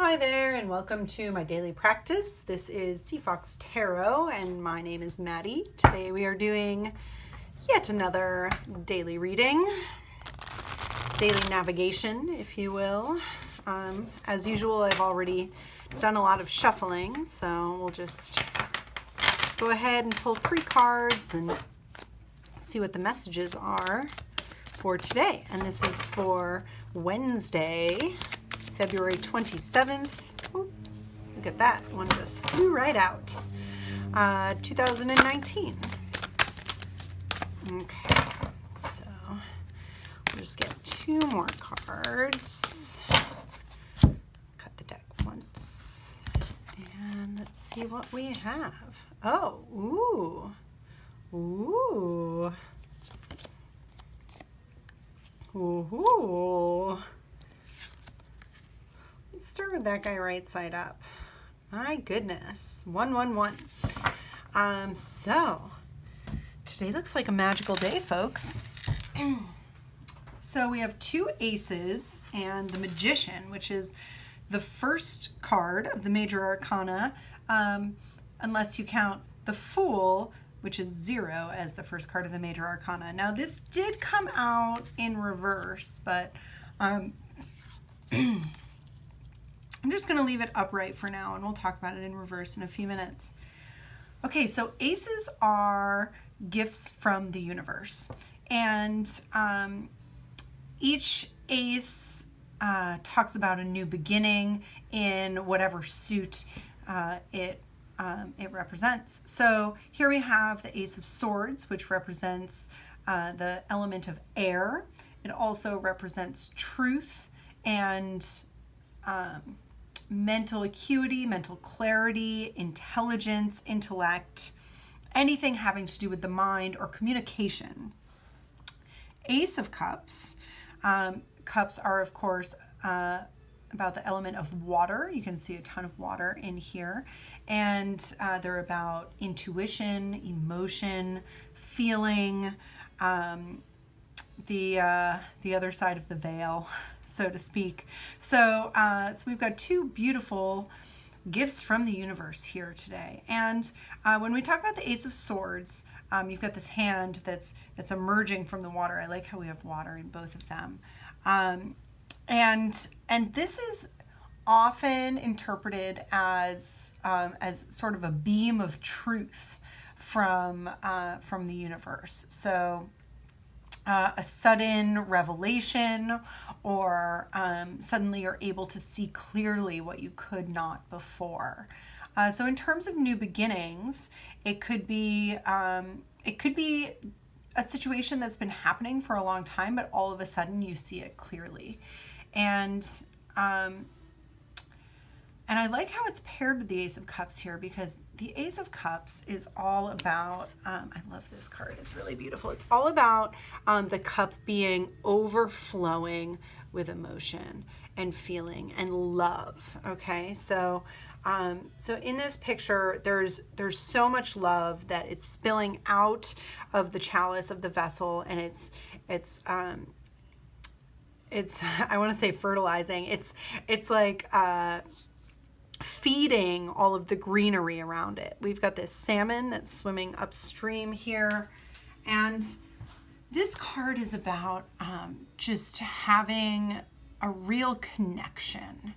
Hi there, and welcome to my daily practice. This is Sea Fox Tarot, and my name is Maddie. Today we are doing yet another daily reading, daily navigation, if you will. As usual, I've already done a lot of shuffling, so we'll just go ahead and pull 3 cards and see what the messages are for today. And this is for Wednesday, February 27th. Ooh, look at that, one just flew right out. 2019. Okay, so we'll just get 2 more cards. Cut the deck once. And let's see what we have. Oh, ooh. Ooh. Ooh. Let's start with that guy right side up. My goodness. 111. So today looks like a magical day, folks. So we have 2 aces and the Magician, which is the first card of the major arcana, unless you count the Fool, which is 0 as the first card of the major arcana. Now this did come out in reverse, but I'm just going to leave it upright for now, and we'll talk about it in reverse in a few minutes. Okay, so aces are gifts from the universe, and each ace talks about a new beginning in whatever suit it represents. So here we have the Ace of Swords, which represents the element of air. It also represents truth and mental acuity, mental clarity, intelligence, intellect, anything having to do with the mind or communication. Ace of Cups. Cups are, of course, about the element of water. You can see a ton of water in here. And they're about intuition, emotion, feeling, the other side of the veil, so to speak. So we've got 2 beautiful gifts from the universe here today. And when we talk about the Ace of Swords, you've got this hand that's emerging from the water. I like how we have water in both of them. And this is often interpreted as sort of a beam of truth from the universe. So a sudden revelation, or suddenly you're able to see clearly what you could not before. So in terms of new beginnings, it could be a situation that's been happening for a long time, but all of a sudden you see it clearly. And I like how it's paired with the Ace of Cups here, because the Ace of Cups is all about, I love this card, it's really beautiful. It's all about the cup being overflowing with emotion and feeling and love, okay? So in this picture, there's so much love that it's spilling out of the chalice of the vessel, and it's I want to say fertilizing. It's like feeding all of the greenery around it. We've got this salmon that's swimming upstream here, and this card is about just having a real connection,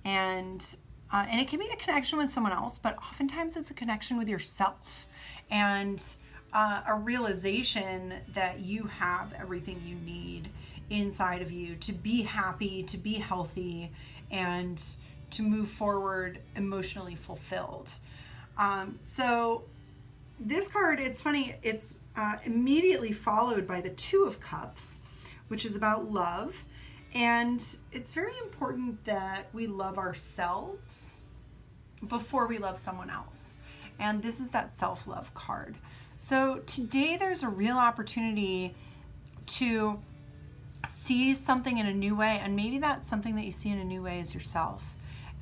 and it can be a connection with someone else, but oftentimes it's a connection with yourself, and a realization that you have everything you need inside of you to be happy, to be healthy, and to move forward emotionally fulfilled. So this card, it's funny, it's immediately followed by the 2 of Cups, which is about love. And it's very important that we love ourselves before we love someone else. And this is that self-love card. So today there's a real opportunity to see something in a new way, and maybe that something that you see in a new way is yourself.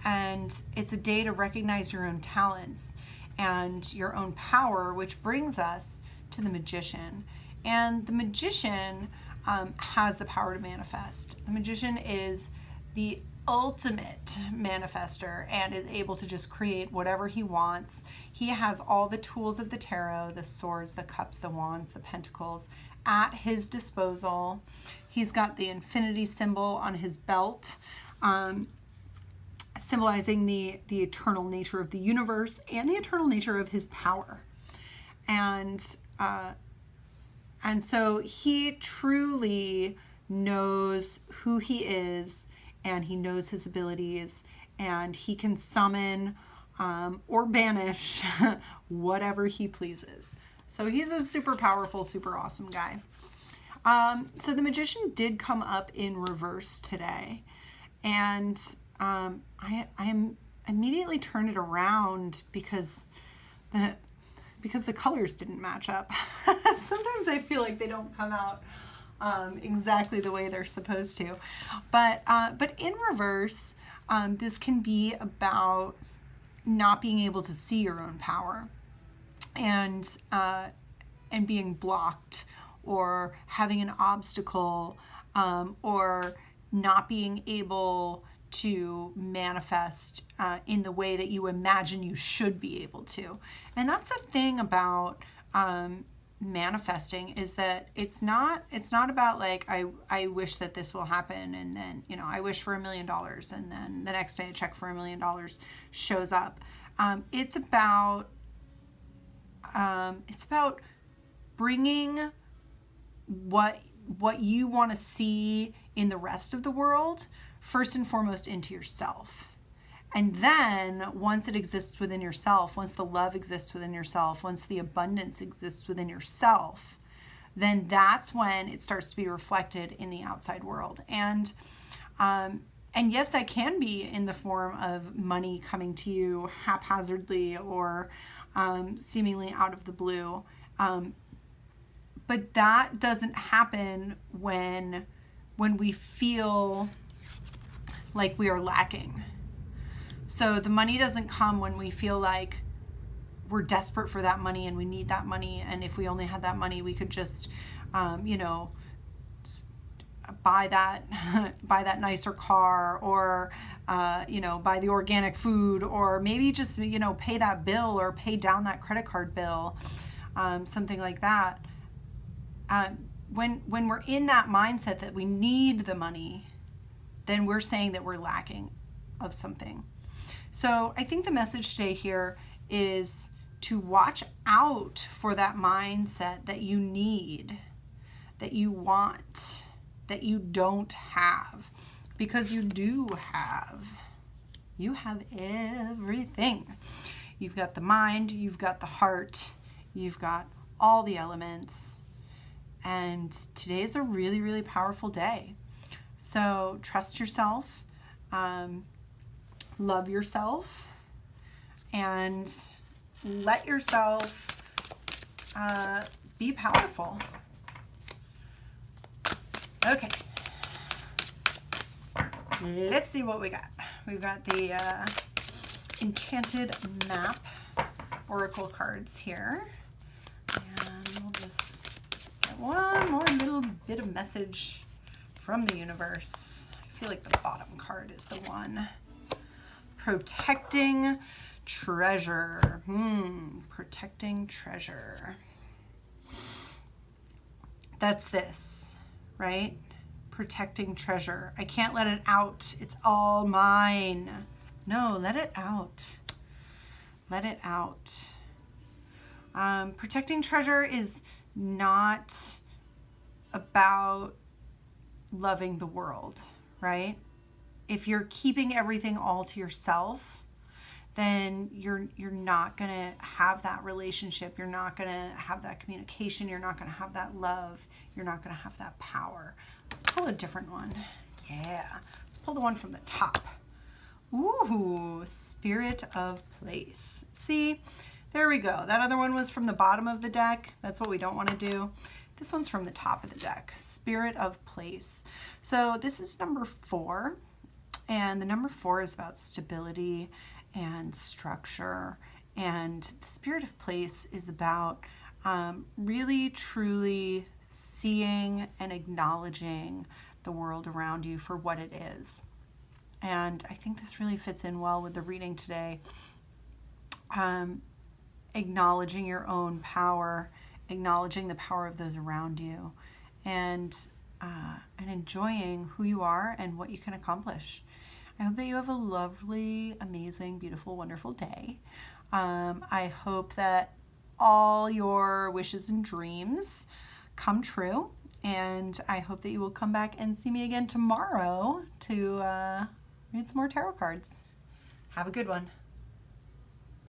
And it's a day to recognize your own talents and your own power, which brings us to the Magician. And the Magician has the power to manifest. The Magician is the ultimate manifester and is able to just create whatever he wants. He has all the tools of the tarot, the swords, the cups, the wands, the pentacles at his disposal. He's got the infinity symbol on his belt, symbolizing the eternal nature of the universe and the eternal nature of his power. And so he truly knows who he is, and he knows his abilities, and he can summon or banish whatever he pleases. So he's a super powerful, super awesome guy. So the Magician did come up in reverse today, and I immediately turned it around because the colors didn't match up. Sometimes I feel like they don't come out exactly the way they're supposed to. But in reverse, this can be about not being able to see your own power and being blocked, or having an obstacle, or not being able to manifest in the way that you imagine you should be able to. And that's the thing about manifesting, is that it's not about like, I wish that this will happen, and then, you know, I wish for $1 million, and then the next day a check for $1 million shows up. It's about bringing what you want to see in the rest of the world first and foremost into yourself. And then once it exists within yourself, once the love exists within yourself, once the abundance exists within yourself, then that's when it starts to be reflected in the outside world. And yes, that can be in the form of money coming to you haphazardly or seemingly out of the blue. But that doesn't happen when we feel like we are lacking. So the money doesn't come when we feel like we're desperate for that money and we need that money. And if we only had that money, we could just, buy that nicer car, or, buy the organic food, or maybe just, pay that bill or pay down that credit card bill, something like that. When we're in that mindset that we need the money, then we're saying that we're lacking of something. So I think the message today here is to watch out for that mindset that you need, that you want, that you don't have, because you do have. You have everything. You've got the mind, you've got the heart, you've got all the elements. And today is a really, really powerful day. So trust yourself, love yourself, and let yourself be powerful. Okay. Let's see what we got. We've got the Enchanted Map Oracle cards here. And we'll just get one more little bit of message from the universe. I feel like the bottom card is the one. Protecting treasure. Protecting treasure. That's this, right? Protecting treasure. I can't let it out. It's all mine. No, let it out. Let it out. Protecting treasure is not about loving the world, right? If you're keeping everything all to yourself, then you're not going to have that relationship. You're not going to have that communication. You're not going to have that love. You're not going to have that power. Let's pull a different one. Yeah. Let's pull the one from the top. Ooh, Spirit of Place. See, there we go. That other one was from the bottom of the deck. That's what we don't want to do. This one's from the top of the deck. Spirit of Place. So this is number 4. And the number 4 is about stability and structure. And the Spirit of Place is about really, truly seeing and acknowledging the world around you for what it is. And I think this really fits in well with the reading today. Acknowledging your own power, acknowledging the power of those around you, and enjoying who you are and what you can accomplish. I hope that you have a lovely, amazing, beautiful, wonderful day. I hope that all your wishes and dreams come true. And I hope that you will come back and see me again tomorrow to read some more tarot cards. Have a good one.